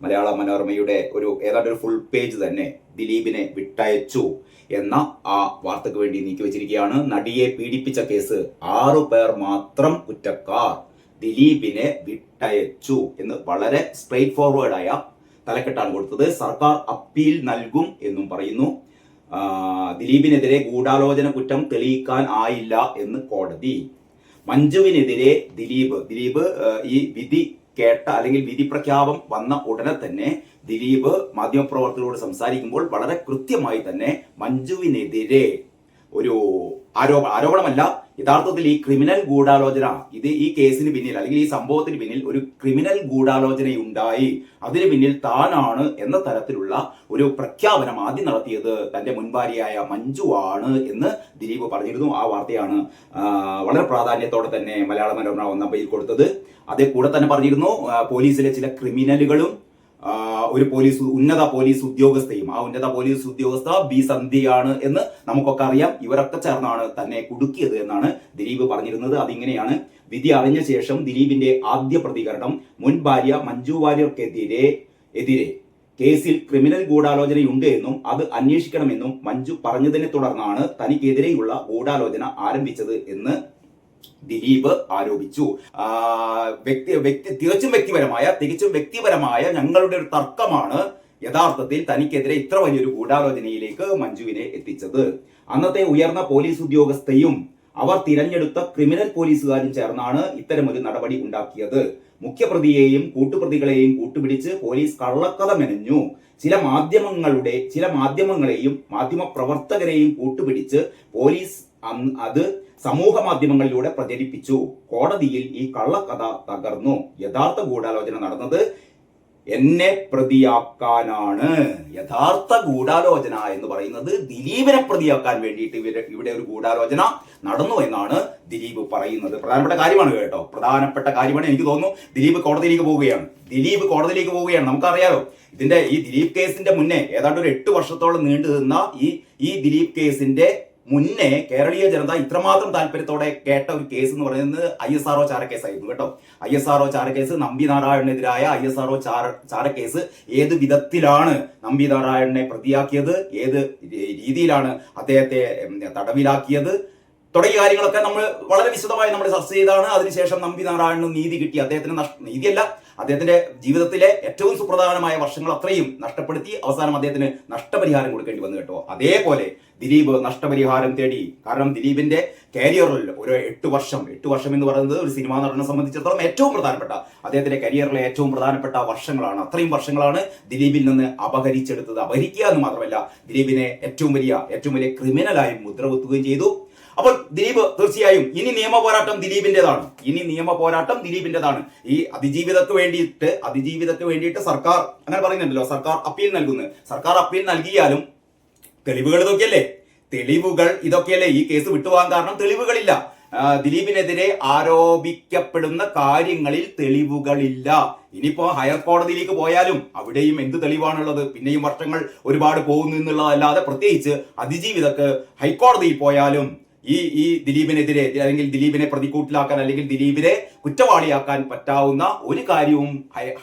മലയാള മനോരമയുടെ ഏതാണ്ട് ഒരു ഫുൾ പേജ് തന്നെ ദിലീപിനെ വിട്ടയച്ചു എന്ന ആ വാർത്തയ്ക്ക് വേണ്ടി നീക്കി വെച്ചിരിക്കുകയാണ്. നടിയെ പീഡിപ്പിച്ച കേസ് 6 പേർ മാത്രം കുറ്റക്കാർ, ദിലീപിനെ വിട്ടയച്ചു എന്ന് വളരെ സ്ട്രെയിറ്റ് ഫോർവേഡായ തലക്കെട്ടാണ് കൊടുത്തത്. സർക്കാർ അപ്പീൽ നൽകും എന്നും പറയുന്നു. ദിലീപിനെതിരെ ഗൂഢാലോചന കുറ്റം തെളിയിക്കാൻ ആയില്ല എന്ന് കോടതി. മഞ്ജുവിനെതിരെ ദിലീപ് ഈ വിധി കേട്ട അല്ലെങ്കിൽ വിധി പ്രഖ്യാപനം വന്ന ഉടനെ തന്നെ ദിലീപ് മാധ്യമപ്രവർത്തകരോട് സംസാരിക്കുമ്പോൾ വളരെ കൃത്യമായി തന്നെ മഞ്ജുവിനെതിരെ ഒരു ആരോപണമല്ല, യഥാർത്ഥത്തിൽ ഈ ക്രിമിനൽ ഗൂഢാലോചന, ഈ കേസിന് പിന്നിൽ അല്ലെങ്കിൽ ഈ സംഭവത്തിന് പിന്നിൽ ഒരു ക്രിമിനൽ ഗൂഢാലോചനയുണ്ടായി, അതിന് പിന്നിൽ താനാണ് എന്ന തരത്തിലുള്ള ഒരു പ്രഖ്യാപനം ആദ്യം നടത്തിയത് തന്റെ മുൻ ഭാര്യയായ മഞ്ജു ആണ് എന്ന് ദിലീപ് പറഞ്ഞിരുന്നു. ആ വാർത്തയാണ് വളരെ പ്രാധാന്യത്തോടെ തന്നെ മലയാള മനോരമ ഒന്നാം പേജിൽ കൊടുത്തത്. അതേ കൂടെ തന്നെ പറഞ്ഞിരുന്നു പോലീസിലെ ചില ക്രിമിനലുകളും ഒരു ഉന്നത പോലീസ് ഉദ്യോഗസ്ഥയും, ആ ഉന്നത പോലീസ് ഉദ്യോഗസ്ഥ ബി സന്ധ്യയാണ് എന്ന് നമുക്കൊക്കെ അറിയാം. ഇവരൊക്കെ ചേർന്നാണ് തന്നെ കുടുക്കിയത് എന്നാണ് ദിലീപ് പറഞ്ഞിരുന്നത്. അതിങ്ങനെയാണ്: വിധി അറിഞ്ഞ ശേഷം ദിലീപിന്റെ ആദ്യ പ്രതികരണം മുൻ ഭാര്യ മഞ്ജു വാര്യർക്കെതിരെ കേസിൽ ക്രിമിനൽ ഗൂഢാലോചനയുണ്ട് എന്നും അത് അന്വേഷിക്കണമെന്നും മഞ്ജു പറഞ്ഞതിനെ തുടർന്നാണ് തനിക്കെതിരെയുള്ള ഗൂഢാലോചന ആരംഭിച്ചത് എന്ന് ദിലീപ് ആരോപിച്ചു. തികച്ചും വ്യക്തിപരമായ ഞങ്ങളുടെ ഒരു തർക്കമാണ് യഥാർത്ഥത്തിൽ തനിക്കെതിരെ ഇത്ര വലിയൊരു ഗൂഢാലോചനയിലേക്ക് മഞ്ജുവിനെ എത്തിച്ചത്. അന്നത്തെ ഉയർന്ന പോലീസ് ഉദ്യോഗസ്ഥയും അവർ തിരഞ്ഞെടുത്ത ക്രിമിനൽ പോലീസുകാരും ചേർന്നാണ് ഇത്തരമൊരു നടപടി ഉണ്ടാക്കിയത്. മുഖ്യപ്രതിയെയും കൂട്ടുപ്രതികളെയും കൂട്ടുപിടിച്ച് പോലീസ് കള്ളക്കഥ മെനഞ്ഞു. ചില മാധ്യമങ്ങളെയും മാധ്യമപ്രവർത്തകരെയും കൂട്ടുപിടിച്ച് പോലീസ് അത് സമൂഹ മാധ്യമങ്ങളിലൂടെ പ്രചരിപ്പിച്ചു. കോടതിയിൽ ഈ കള്ളക്കഥ തകർന്നു. യഥാർത്ഥ ഗൂഢാലോചന നടന്നത് എന്നെ പ്രതിയാക്കാനാണ്. യഥാർത്ഥ ഗൂഢാലോചന എന്ന് പറയുന്നത് ദിലീപിനെ പ്രതിയാക്കാൻ വേണ്ടിയിട്ട് ഇവിടെ ഒരു ഗൂഢാലോചന നടന്നു എന്നാണ് ദിലീപ് പറയുന്നത്. പ്രധാനപ്പെട്ട കാര്യമാണ് കേട്ടോ, പ്രധാനപ്പെട്ട കാര്യമാണ്. എനിക്ക് തോന്നുന്നു ദിലീപ് കോടതിയിലേക്ക് പോവുകയാണ്. നമുക്കറിയാലോ ഈ ദിലീപ് കേസിന്റെ മുന്നേ ഏതാണ്ട് ഒരു 8 വർഷത്തോളം നീണ്ടു നിന്ന ഈ ദിലീപ് കേസിന്റെ മുന്നേ കേരളീയ ജനത ഇത്രമാത്രം താല്പര്യത്തോടെ കേട്ട ഒരു കേസ് എന്ന് പറയുന്നത് ISRO ചാരക്കേസായിരുന്നു കേട്ടോ. ISRO ചാരക്കേസ്, നമ്പി നാരായണനെതിരായ ISRO ചാരക്കേസ് ഏത് വിധത്തിലാണ് നമ്പി നാരായണനെ പ്രതിയാക്കിയത്, ഏത് രീതിയിലാണ് അദ്ദേഹത്തെ തടവിലാക്കിയത് തുടങ്ങിയ കാര്യങ്ങളൊക്കെ നമ്മൾ വളരെ വിശദമായി നമ്മൾ ചർച്ച ചെയ്താണ്. അതിനുശേഷം നമ്പി നാരായണന് നീതി കിട്ടി. അദ്ദേഹത്തിന്റെ ജീവിതത്തിലെ ഏറ്റവും സുപ്രധാനമായ വർഷങ്ങൾ അത്രയും നഷ്ടപ്പെടുത്തി അവസാനം അദ്ദേഹത്തിന് നഷ്ടപരിഹാരം കൊടുക്കേണ്ടി വന്നു കേട്ടോ. അതേപോലെ ദിലീപ് നഷ്ടപരിഹാരം തേടി. കാരണം ദിലീപിന്റെ കരിയറിൽ ഒരു 8 വർഷം എന്ന് പറയുന്നത് ഒരു സിനിമാ നടനെ സംബന്ധിച്ചിടത്തോളം ഏറ്റവും പ്രധാനപ്പെട്ട, അദ്ദേഹത്തിന്റെ കരിയറിലെ ഏറ്റവും പ്രധാനപ്പെട്ട വർഷങ്ങളാണ്. അത്രയും വർഷങ്ങളാണ് ദിലീപിൽ നിന്ന് അപഹരിച്ചെടുത്തത്. അപഹരിക്കുക എന്ന് മാത്രമല്ല, ദിലീപിനെ ഏറ്റവും വലിയ ക്രിമിനലായി മുദ്രകുത്തുകയും ചെയ്തു. അപ്പോൾ ദിലീപ് തീർച്ചയായും ഇനി നിയമ പോരാട്ടം ദിലീപിന്റേതാണ്. ഈ അതിജീവിതക്ക് വേണ്ടിയിട്ട് സർക്കാർ അങ്ങനെ പറയുന്നുണ്ടല്ലോ, സർക്കാർ അപ്പീൽ നൽകുന്നു. സർക്കാർ അപ്പീൽ നൽകിയാലും തെളിവുകൾ ഇതൊക്കെയല്ലേ ഈ കേസ് വിട്ടുപോകാൻ കാരണം? തെളിവുകളില്ല. ദിലീപിനെതിരെ ആരോപിക്കപ്പെടുന്ന കാര്യങ്ങളിൽ തെളിവുകളില്ല. ഇനിയിപ്പോ ഹയർ കോടതിയിലേക്ക് പോയാലും അവിടെയും എന്ത് തെളിവാണുള്ളത്? പിന്നെയും വർഷങ്ങൾ ഒരുപാട് പോകുന്നു എന്നുള്ളതല്ലാതെ, പ്രത്യേകിച്ച് അതിജീവിതക്ക് ഹൈക്കോടതിയിൽ പോയാലും ഈ ദിലീപിനെതിരെ അല്ലെങ്കിൽ ദിലീപിനെ പ്രതിക്കൂട്ടിലാക്കാൻ അല്ലെങ്കിൽ ദിലീപിനെ കുറ്റവാളിയാക്കാൻ പറ്റാവുന്ന ഒരു കാര്യവും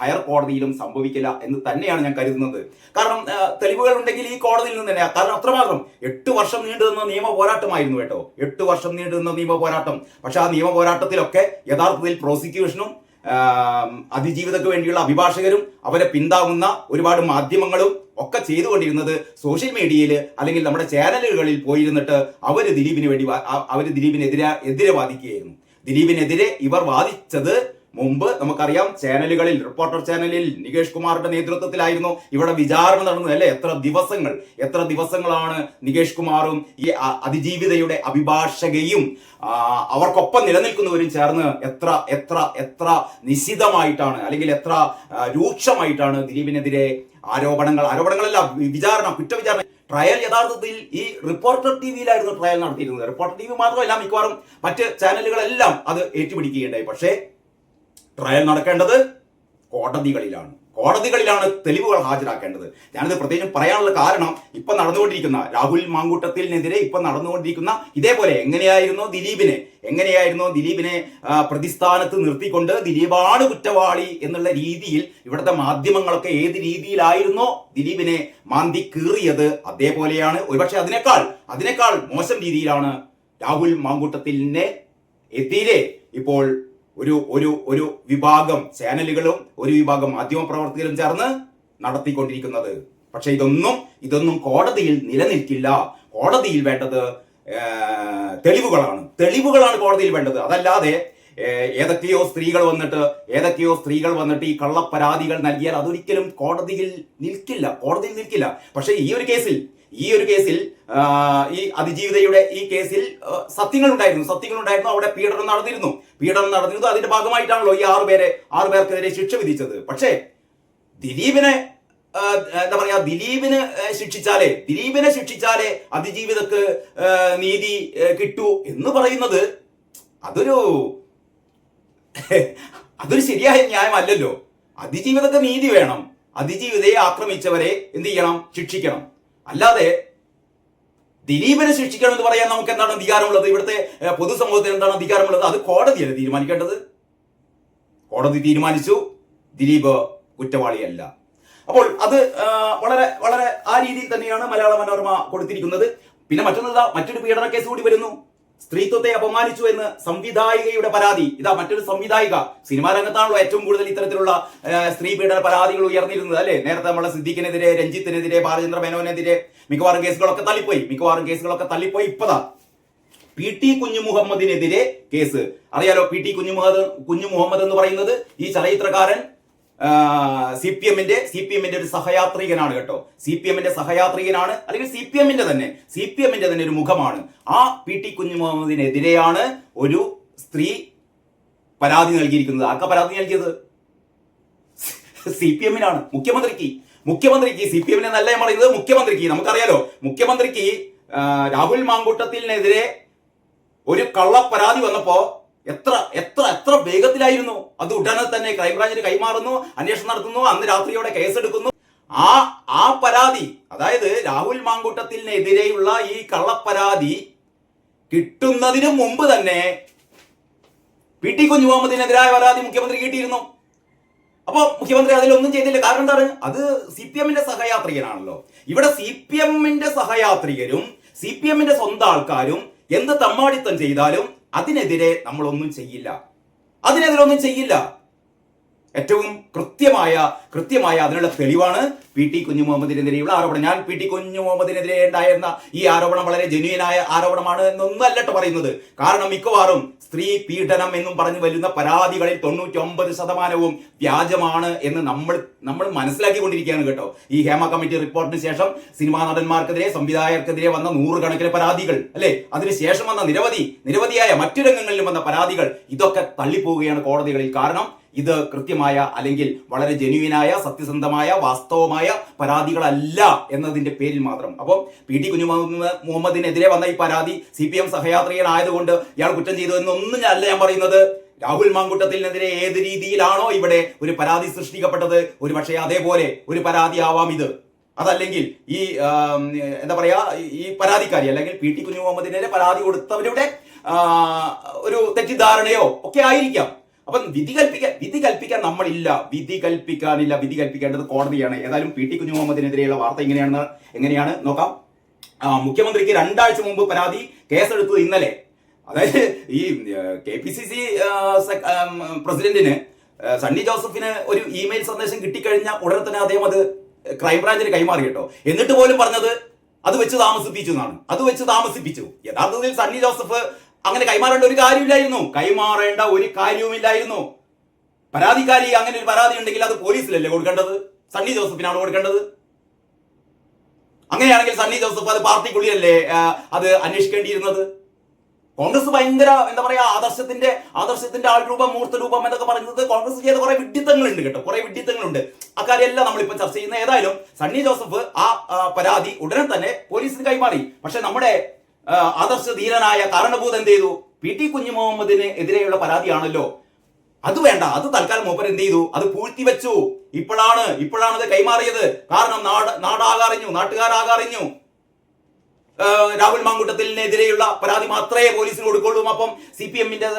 ഹയർ കോടതിയിലും സംഭവിക്കില്ല എന്ന് തന്നെയാണ് ഞാൻ കരുതുന്നത്. കാരണം തെളിവുകൾ ഉണ്ടെങ്കിൽ ഈ കോടതിയിൽ നിന്ന് തന്നെ, കാരണം അത്രമാത്രം 8 വർഷം നീണ്ടുനിന്ന നിയമ പോരാട്ടമായിരുന്നു കേട്ടോ. 8 വർഷം നീണ്ടുനിന്ന നിയമ പോരാട്ടം. പക്ഷെ ആ നിയമ പോരാട്ടത്തിലൊക്കെ യഥാർത്ഥത്തിൽ പ്രോസിക്യൂഷനും അതിജീവിതക്ക് വേണ്ടിയുള്ള അഭിഭാഷകരും അവരെ പിന്താങ്ങുന്ന ഒരുപാട് മാധ്യമങ്ങളും ഒക്കെ ചെയ്തുകൊണ്ടിരുന്നത് സോഷ്യൽ മീഡിയയിൽ അല്ലെങ്കിൽ നമ്മുടെ ചാനലുകളിൽ പോയിരുന്നിട്ട് അവര് ദിലീപിനെതിരെ വാദിക്കുകയായിരുന്നു. ദിലീപിനെതിരെ ഇവർ വാദിച്ചത് മുമ്പ് നമുക്കറിയാം, റിപ്പോർട്ടർ ചാനലിൽ നികേഷ് കുമാറിന്റെ നേതൃത്വത്തിലായിരുന്നു ഇവിടെ വിചാരണ നടന്നത് അല്ലെ. എത്ര ദിവസങ്ങളാണ് നികേഷ് കുമാറും ഈ അതിജീവിതയുടെ അഭിഭാഷകയും അവർക്കൊപ്പം നിലനിൽക്കുന്നവരും ചേർന്ന് എത്ര നിശിതമായിട്ടാണ് അല്ലെങ്കിൽ എത്ര രൂക്ഷമായിട്ടാണ് ദിലീപിനെതിരെ ആരോപണങ്ങളല്ല, കുറ്റവിചാരണ. ട്രയൽ യഥാർത്ഥത്തിൽ ഈ റിപ്പോർട്ടർ ടിവിയിലായിരുന്നു ട്രയൽ നടത്തിയിരുന്നത്. റിപ്പോർട്ടർ ടിവി മാത്രമല്ല, മിക്കവാറും മറ്റ് ചാനലുകളെല്ലാം അത് ഏറ്റുപിടിക്കുകയുണ്ടായി. പക്ഷേ ട്രയൽ നടക്കേണ്ടത് കോടതികളിലാണ്. കോടതികളിലാണ് തെളിവുകൾ ഹാജരാക്കേണ്ടത്. ഞാനിത് പ്രത്യേകം പറയാനുള്ള കാരണം ഇപ്പൊ നടന്നുകൊണ്ടിരിക്കുന്ന രാഹുൽ മാങ്കൂട്ടത്തിനെതിരെ ഇപ്പൊ നടന്നുകൊണ്ടിരിക്കുന്ന ഇതേപോലെ എങ്ങനെയായിരുന്നു ദിലീപിനെ പ്രതിസ്ഥാനത്ത് നിർത്തിക്കൊണ്ട് ദിലീപാണ് കുറ്റവാളി എന്നുള്ള രീതിയിൽ ഇവിടുത്തെ മാധ്യമങ്ങളൊക്കെ ഏത് രീതിയിലായിരുന്നോ ദിലീപിനെ മാന്തി കീറിയത് അതേപോലെയാണ്, ഒരുപക്ഷെ അതിനേക്കാൾ മോശം രീതിയിലാണ് രാഹുൽ മാങ്കൂട്ടത്തിനെ എതിരെ ഇപ്പോൾ ഒരു വിഭാഗം ചാനലുകളും ഒരു വിഭാഗം മാധ്യമപ്രവർത്തകരും ചേർന്ന് നടത്തിക്കൊണ്ടിരിക്കുന്നത്. പക്ഷെ ഇതൊന്നും കോടതിയിൽ നിലനിൽക്കില്ല. കോടതിയിൽ വേണ്ടത് തെളിവുകളാണ് കോടതിയിൽ വേണ്ടത്. അതല്ലാതെ ഏതൊക്കെയോ സ്ത്രീകൾ വന്നിട്ട് ഈ കള്ളപ്പരാതികൾ നൽകിയാൽ അതൊരിക്കലും കോടതിയിൽ നിൽക്കില്ല. പക്ഷെ ഈ ഒരു കേസിൽ ഈ അതിജീവിതയുടെ ഈ കേസിൽ സത്യങ്ങൾ ഉണ്ടായിരുന്നു. അവിടെ പീഡനം നടന്നിരുന്നു. അതിന്റെ ഭാഗമായിട്ടാണല്ലോ ഈ ആറു പേർക്കെതിരെ ശിക്ഷ വിധിച്ചത്. പക്ഷേ ദിലീപിനെ ശിക്ഷിച്ചാലേ അതിജീവിതക്ക് നീതി കിട്ടൂ എന്ന് പറയുന്നത് അതൊരു ശരിയായ ന്യായമല്ലല്ലോ. അതിജീവിതക്ക് നീതി വേണം. അതിജീവിതയെ ആക്രമിച്ചവരെ എന്ത് ചെയ്യണം? ശിക്ഷിക്കണം. അല്ലാതെ ദിലീപിനെ ശിക്ഷിക്കണം എന്ന് പറയാൻ നമുക്ക് എന്താണ് അധികാരമുള്ളത്? ഇവിടുത്തെ പൊതുസമൂഹത്തിന് എന്താണ് അധികാരമുള്ളത്? അത് കോടതിയല്ലേ തീരുമാനിക്കേണ്ടത്. കോടതി തീരുമാനിച്ചു, ദിലീപ് കുറ്റവാളിയല്ല. അപ്പോൾ അത് വളരെ വളരെ ആ രീതിയിൽ തന്നെയാണ് മലയാള മനോരമ കൊടുത്തിരിക്കുന്നത്. പിന്നെ മറ്റൊരു പീഡന കേസ് കൂടി വരുന്നു. സ്ത്രീത്വത്തെ അപമാനിച്ചു എന്ന് സംവിധായികയുടെ പരാതി. മറ്റൊരു സംവിധായിക, സിനിമാ രംഗത്താണല്ലോ ഏറ്റവും കൂടുതൽ ഇത്തരത്തിലുള്ള സ്ത്രീ പീഡന പരാതികൾ ഉയർന്നിരുന്നത് അല്ലെ. നേരത്തെ നമ്മളെ സിദ്ദീഖിനെതിരെ, രഞ്ജിത്തിനെതിരെ, ബാലചന്ദ്ര മേനോനെതിരെ മിക്കവാറും കേസുകളൊക്കെ തള്ളിപ്പോയി. ഇപ്പതാ PT കുഞ്ഞുമുഹമ്മദിനെതിരെ കേസ്. അറിയാലോ, PT കുഞ്ഞുമുഹമ്മദ് എന്ന് പറയുന്നത് ഈ ചലച്ചിത്രകാരൻ CPM-ന്റെ ഒരു സഹയാത്രികനാണ് കേട്ടോ. CPM-ന്റെ സഹയാത്രികനാണ്, അല്ലെങ്കിൽ CPM-ന്റെ തന്നെ ഒരു മുഖമാണ്. ആ PT കുഞ്ഞുമുഹമ്മദിനെതിരെയാണ് ഒരു സ്ത്രീ പരാതി നൽകിയിരിക്കുന്നത്. ആർക്കാ പരാതി നൽകിയത്? CPM-നാണ്, മുഖ്യമന്ത്രിക്ക്. CPM-നെ നല്ല ഞാൻ പറയുന്നത് മുഖ്യമന്ത്രിക്ക്. നമുക്കറിയാലോ, മുഖ്യമന്ത്രിക്ക് രാഹുൽ മാങ്കൂട്ടത്തിനെതിരെ ഒരു കള്ളപ്പരാതി വന്നപ്പോ എത്ര വേഗത്തിലായിരുന്നു. അത് ഉടനെ തന്നെ ക്രൈംബ്രാഞ്ചിന് കൈമാറുന്നു, അന്വേഷണം നടത്തുന്നു, അന്ന് രാത്രിയോടെ കേസെടുക്കുന്നു. ആ പരാതി, അതായത് രാഹുൽ മാങ്കൂട്ടത്തിനെതിരെയുള്ള ഈ കള്ളപ്പരാതി കിട്ടുന്നതിന് മുമ്പ് തന്നെ PT കുഞ്ഞുമുഹമ്മദിനെതിരായ പരാതി മുഖ്യമന്ത്രി കിട്ടിയിരുന്നു. അപ്പൊ മുഖ്യമന്ത്രി അതിലൊന്നും ചെയ്തില്ല. കാരണം എന്താണ്? അത് CPM-ന്റെ സഹയാത്രികനാണല്ലോ. ഇവിടെ CPM-ന്റെ സഹയാത്രികരും CPM-ന്റെ സ്വന്തം ആൾക്കാരും എന്ത് തമ്മാടിത്തം ചെയ്താലും അതിനെതിരെ നമ്മളൊന്നും ചെയ്യില്ല. ഏറ്റവും കൃത്യമായ അതിനുള്ള തെളിവാണ് PT കുഞ്ഞുമുഹമ്മദിനെതിരെയുള്ള ആരോപണം. ഞാൻ PT കുഞ്ഞുമുഹമ്മദിനെതിരെ ഉണ്ടായിരുന്ന ഈ ആരോപണം വളരെ ജെന്യുവനായ ആരോപണമാണ് എന്നൊന്നും അല്ലട്ടോ പറയുന്നത്. കാരണം മിക്കവാറും സ്ത്രീ പീഡനം എന്നും പറഞ്ഞു വരുന്ന പരാതികളിൽ 99% വ്യാജമാണ് എന്ന് നമ്മൾ മനസ്സിലാക്കിക്കൊണ്ടിരിക്കുകയാണ് കേട്ടോ. ഈ ഹേമ കമ്മിറ്റി റിപ്പോർട്ടിന് ശേഷം സിനിമാ നടന്മാർക്കെതിരെ, സംവിധായകർക്കെതിരെ വന്ന 100 കണക്കിന് പരാതികൾ അല്ലെ, അതിനുശേഷം വന്ന നിരവധിയായ മറ്റു രംഗങ്ങളിലും വന്ന പരാതികൾ, ഇതൊക്കെ തള്ളിപ്പോവുകയാണ് കോടതികളിൽ. കാരണം ഇത് കൃത്യമായ, അല്ലെങ്കിൽ വളരെ ജെന്യുവനായ, സത്യസന്ധമായ, വാസ്തവമായ പരാതികളല്ല എന്നതിന്റെ പേരിൽ മാത്രം. അപ്പോൾ PT കുഞ്ഞുമുഹമ്മദിനെതിരെ വന്ന ഈ പരാതി CPM സഹയാത്രികനായതുകൊണ്ട് ഇയാൾ കുറ്റം ചെയ്തു എന്നൊന്നും ഞാൻ പറയുന്നത്. രാഹുൽ മാങ്കൂട്ടത്തിനെതിരെ ഏത് രീതിയിലാണോ ഇവിടെ ഒരു പരാതി സൃഷ്ടിക്കപ്പെട്ടത്, ഒരു പക്ഷേ അതേപോലെ ഒരു പരാതി ആവാം ഇത്. അതല്ലെങ്കിൽ ഈ ഈ പരാതിക്കാരി, അല്ലെങ്കിൽ PT കുഞ്ഞുമുഹമ്മദിനെതിരെ പരാതി കൊടുത്തവരുടെ ഒരു തെറ്റിദ്ധാരണയോ ഒക്കെ ആയിരിക്കാം. അപ്പം വിധി കൽപ്പിക്കാൻ നമ്മളില്ല, വിധി കൽപ്പിക്കേണ്ടത് കോടതിയാണ്. ഏതായാലും PT കുഞ്ഞുമുഹമ്മദിനെതിരെയുള്ള വാർത്ത എങ്ങനെയാണ് നോക്കാം. മുഖ്യമന്ത്രിക്ക് 2 ആഴ്ച മുമ്പ് പരാതി, കേസെടുത്തത് ഇന്നലെ. അതായത് ഈ KPCC പ്രസിഡന്റിന് സണ്ണി ജോസഫിന് ഒരു ഇമെയിൽ സന്ദേശം കിട്ടിക്കഴിഞ്ഞ ഉടനെ തന്നെ അദ്ദേഹം അത് ക്രൈംബ്രാഞ്ചിന് കൈമാറി കേട്ടോ. എന്നിട്ട് പോലും പറഞ്ഞത് അത് വെച്ച് താമസിപ്പിച്ചു. യഥാർത്ഥത്തിൽ സണ്ണി ജോസഫ് അങ്ങനെ കൈമാറേണ്ട ഒരു കാര്യവുമില്ലായിരുന്നു. പരാതിക്കാരി അങ്ങനെ ഒരു പരാതി ഉണ്ടെങ്കിൽ അത് പോലീസിലല്ലേ കൊടുക്കേണ്ടത്? സണ്ണി ജോസഫിനാണ് കൊടുക്കേണ്ടത്. അങ്ങനെയാണെങ്കിൽ സണ്ണി ജോസഫ് അത് പാർട്ടിക്കുള്ളിലല്ലേ അത് അന്വേഷിക്കേണ്ടിയിരുന്നത്? കോൺഗ്രസ് ഭയങ്കര ആദർശത്തിന്റെ ആൾരൂപം, മൂർത്തരൂപം എന്നൊക്കെ പറയുന്നത് കോൺഗ്രസ് ചെയ്ത കുറെ വിഡ്ഢിത്തങ്ങളുണ്ട്. അക്കാര്യമെല്ലാം നമ്മളിപ്പോൾ ചർച്ച ചെയ്യുന്ന. ഏതായാലും സണ്ണി ജോസഫ് ആ പരാതി ഉടനെ തന്നെ പോലീസിന് കൈമാറി. പക്ഷെ നമ്മുടെ ആദർശ ധീരനായ കാരണഭൂതൻ എന്ത് ചെയ്തു? PT കുഞ്ഞുമുഹമ്മദിന് എതിരെയുള്ള പരാതിയാണല്ലോ അത് വേണ്ട, അത് തൽക്കാലം മൂപ്പർ എന്ത് ചെയ്തു, അത് പൂഴ്ത്തി വെച്ചു. ഇപ്പോഴാണ് അത് കൈമാറിയത്. കാരണം നാടാകറിഞ്ഞു, നാട്ടുകാരാകറിഞ്ഞു രാഹുൽ മാങ്കൂട്ടത്തിനെതിരെയുള്ള പരാതി മാത്രമേ പോലീസിന് കൊടുക്കുള്ളൂ. അപ്പം CPM-ന്റെ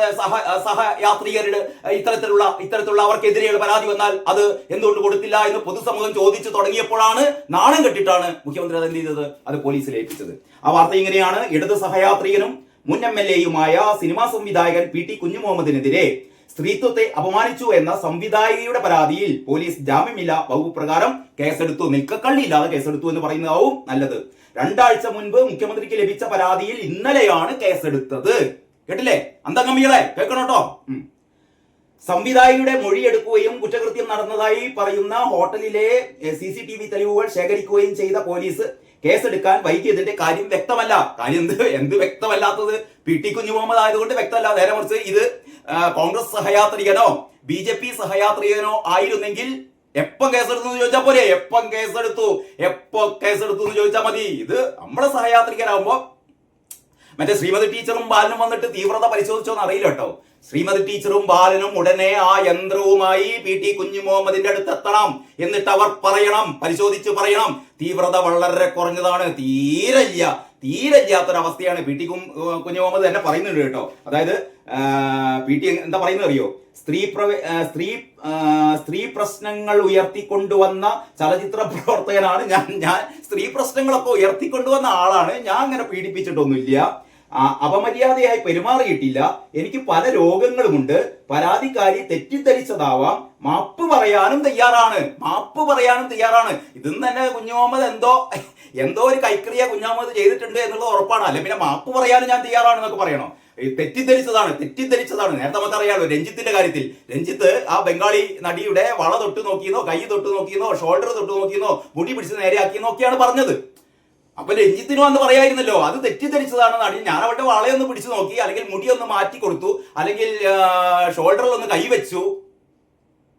സഹയാത്രികരുടെ ഇത്തരത്തിലുള്ള അവർക്കെതിരെയുള്ള പരാതി വന്നാൽ അത് എന്തുകൊണ്ട് കൊടുത്തില്ല എന്ന് പൊതുസമൂഹം ചോദിച്ചു തുടങ്ങിയപ്പോഴാണ്, നാണം കെട്ടിട്ടാണ് മുഖ്യമന്ത്രി അത് എന്ത് ചെയ്തത്, അത് പോലീസിൽ ഏൽപ്പിച്ചത്. ആ വാർത്ത ഇങ്ങനെയാണ്: ഇടത് സഹയാത്രികനും മുൻ MLA-യുമായ സിനിമാ സംവിധായകൻ PT കുഞ്ഞുമുഹമ്മദിനെതിരെ സ്ത്രീത്വത്തെ അപമാനിച്ചു എന്ന സംവിധായികയുടെ പരാതിയിൽ പോലീസ് ജാമ്യമില്ല വകുപ്പ് പ്രകാരം കേസെടുത്തു. നിൽക്കക്കള്ളിയില്ലാതെ കേസെടുത്തു എന്ന് പറയുന്നതാവും നല്ലത്. 2 ആഴ്ച മുൻപ് മുഖ്യമന്ത്രിക്ക് ലഭിച്ച പരാതിയിൽ ഇന്നലെയാണ് കേസെടുത്തത്. കേട്ടില്ലേ അന്തംഗമികളെ, കേൾക്കണോട്ടോ. സംവിധായികയുടെ മൊഴിയെടുക്കുകയും കുറ്റകൃത്യം നടന്നതായി പറയുന്ന ഹോട്ടലിലെ CCTV തെളിവുകൾ ശേഖരിക്കുകയും ചെയ്ത പോലീസ് കേസെടുക്കാൻ വൈകിയതിന്റെ കാര്യം വ്യക്തമല്ല. കാര്യം എന്ത് വ്യക്തമല്ലാത്തത്? PT കുഞ്ഞുമുഹമ്മദ് ആയതുകൊണ്ട് വ്യക്തമല്ല. നേരെ മറിച്ച് ഇത് കോൺഗ്രസ് സഹയാത്രികനോ BJP സഹയാത്രികനോ ആയിരുന്നെങ്കിൽ എപ്പം കേസെടുത്തു എന്ന് ചോദിച്ചാൽ പോരെ? എപ്പോ കേസെടുത്തു എന്ന് ചോദിച്ചാൽ മതി. ഇത് നമ്മളെ സഹയാത്രികരാകുമ്പോ മറ്റേ ശ്രീമതി ടീച്ചറും ബാലനും വന്നിട്ട് തീവ്രത പരിശോധിച്ചോന്ന് അറിയില്ല കേട്ടോ. ശ്രീമതി ടീച്ചറും ബാലനും ഉടനെ ആ യന്ത്രവുമായി PT കുഞ്ഞുമുഹമ്മദിന്റെ അടുത്ത് എത്തണം. എന്നിട്ട് അവർ പരിശോധിച്ച് പറയണം തീവ്രത വളരെ കുറഞ്ഞതാണ്, തീരല്ലാത്തൊരവസ്ഥയാണ്. PT കുഞ്ഞുമുഹമ്മദ് തന്നെ പറയുന്നുണ്ട് കേട്ടോ. അതായത് PT എന്താ പറയുന്നത് അറിയോ? സ്ത്രീ പ്രശ്നങ്ങൾ ഉയർത്തിക്കൊണ്ടുവന്ന ചലച്ചിത്ര പ്രവർത്തകനാണ് ഞാൻ സ്ത്രീ പ്രശ്നങ്ങളൊക്കെ ഉയർത്തിക്കൊണ്ടുവന്ന ആളാണ് ഞാൻ. അങ്ങനെ പീഡിപ്പിച്ചിട്ടൊന്നുമില്ല, അപമര്യാദയായി പെരുമാറിയിട്ടില്ല, എനിക്ക് പല രോഗങ്ങളുമുണ്ട്, പരാതിക്കാരി തെറ്റിദ്ധരിച്ചതാവാം, മാപ്പ് പറയാനും തയ്യാറാണ്. ഇതും തന്നെ കുഞ്ഞുമുഹമ്മദ് എന്തോ ഒരു കൈക്രിയ കുഞ്ഞുമുഹമ്മദ് ചെയ്തിട്ടുണ്ട് എന്നുള്ളത് ഉറപ്പാണ്. അല്ലെ പിന്നെ മാപ്പ് പറയാനും ഞാൻ തയ്യാറാണെന്നൊക്കെ പറയണോ? തെറ്റിദ്ധരിച്ചതാണ്. നേരത്തെ നമുക്കറിയാലോ രഞ്ജിത്തിന്റെ കാര്യത്തിൽ. രഞ്ജിത്ത് ആ ബംഗാളി നടിയുടെ വള തൊട്ട് നോക്കിയെന്നോ, കൈ തൊട്ട് നോക്കിയെന്നോ, ഷോൾഡർ തൊട്ട് നോക്കിയെന്നോ, മുടി പിടിച്ച് നേരെയാക്കിയെന്നോ ഒക്കെയാണ് പറഞ്ഞത്. അപ്പൊ രഞ്ജിത്തിനും അന്ന് പറയായിരുന്നല്ലോ അത് തെറ്റിദ്ധരിച്ചതാണ് നടി, ഞാൻ അവളുടെ വളയൊന്ന് പിടിച്ചു നോക്കി, അല്ലെങ്കിൽ മുടിയൊന്ന് മാറ്റി കൊടുത്തു, അല്ലെങ്കിൽ ഷോൾഡറിലൊന്ന് കൈവച്ചു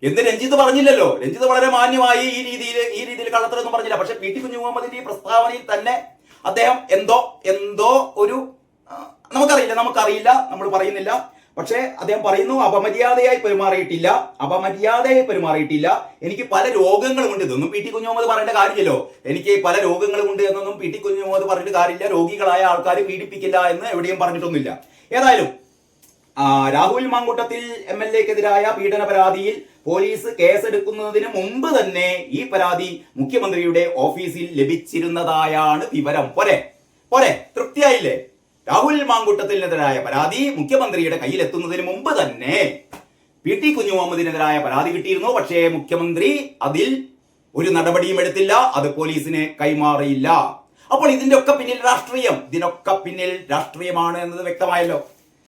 എന്ന് രഞ്ജിത്ത് പറഞ്ഞില്ലല്ലോ. രഞ്ജിത്ത് വളരെ മാന്യമായി ഈ രീതിയിൽ കള്ളത്തരൊന്നും പറഞ്ഞില്ല. പക്ഷെ PT കുഞ്ഞുമുഹമ്മദിന്റെ ഈ പ്രസ്താവനയിൽ തന്നെ അദ്ദേഹം എന്തോ ഒരു നമുക്കറിയില്ല, നമ്മൾ പറയുന്നില്ല. പക്ഷെ അദ്ദേഹം പറയുന്നു അപമര്യാദയായി പെരുമാറിയിട്ടില്ല, എനിക്ക് പല രോഗങ്ങളുമുണ്ട്. ഇതൊന്നും PT കുഞ്ഞുമുഹമ്മദ് പറയേണ്ട കാര്യമില്ലല്ലോ. എനിക്ക് പല രോഗങ്ങളുമുണ്ട് എന്നൊന്നും PT കുഞ്ഞുമുഹമ്മദ് പറഞ്ഞിട്ട് കാര്യമില്ല. രോഗികളായ ആൾക്കാർ പീഡിപ്പിക്കില്ല എന്ന് എവിടെയും പറഞ്ഞിട്ടൊന്നുമില്ല. ഏതായാലും രാഹുൽ മാങ്കൂട്ടത്തിൽ MLA-ക്കെതിരായ പീഡന പരാതിയിൽ പോലീസ് കേസെടുക്കുന്നതിന് മുമ്പ് തന്നെ ഈ പരാതി മുഖ്യമന്ത്രിയുടെ ഓഫീസിൽ ലഭിച്ചിരുന്നതായാണ് വിവരം. പോരെ തൃപ്തിയായില്ലേ? രാഹുൽ മാങ്കൂട്ടത്തിനെതിരായ പരാതി മുഖ്യമന്ത്രിയുടെ കയ്യിലെത്തുന്നതിന് മുമ്പ് തന്നെ PT കുഞ്ഞുമുഹമ്മദിനെതിരായ പരാതി കിട്ടിയിരുന്നു. പക്ഷേ മുഖ്യമന്ത്രി അതിൽ ഒരു നടപടിയും എടുത്തില്ല, അത് പോലീസിന് കൈമാറിയില്ല. അപ്പോൾ ഇതിന്റെ ഒക്കെ പിന്നിൽ രാഷ്ട്രീയമാണ് എന്നത് വ്യക്തമായല്ലോ.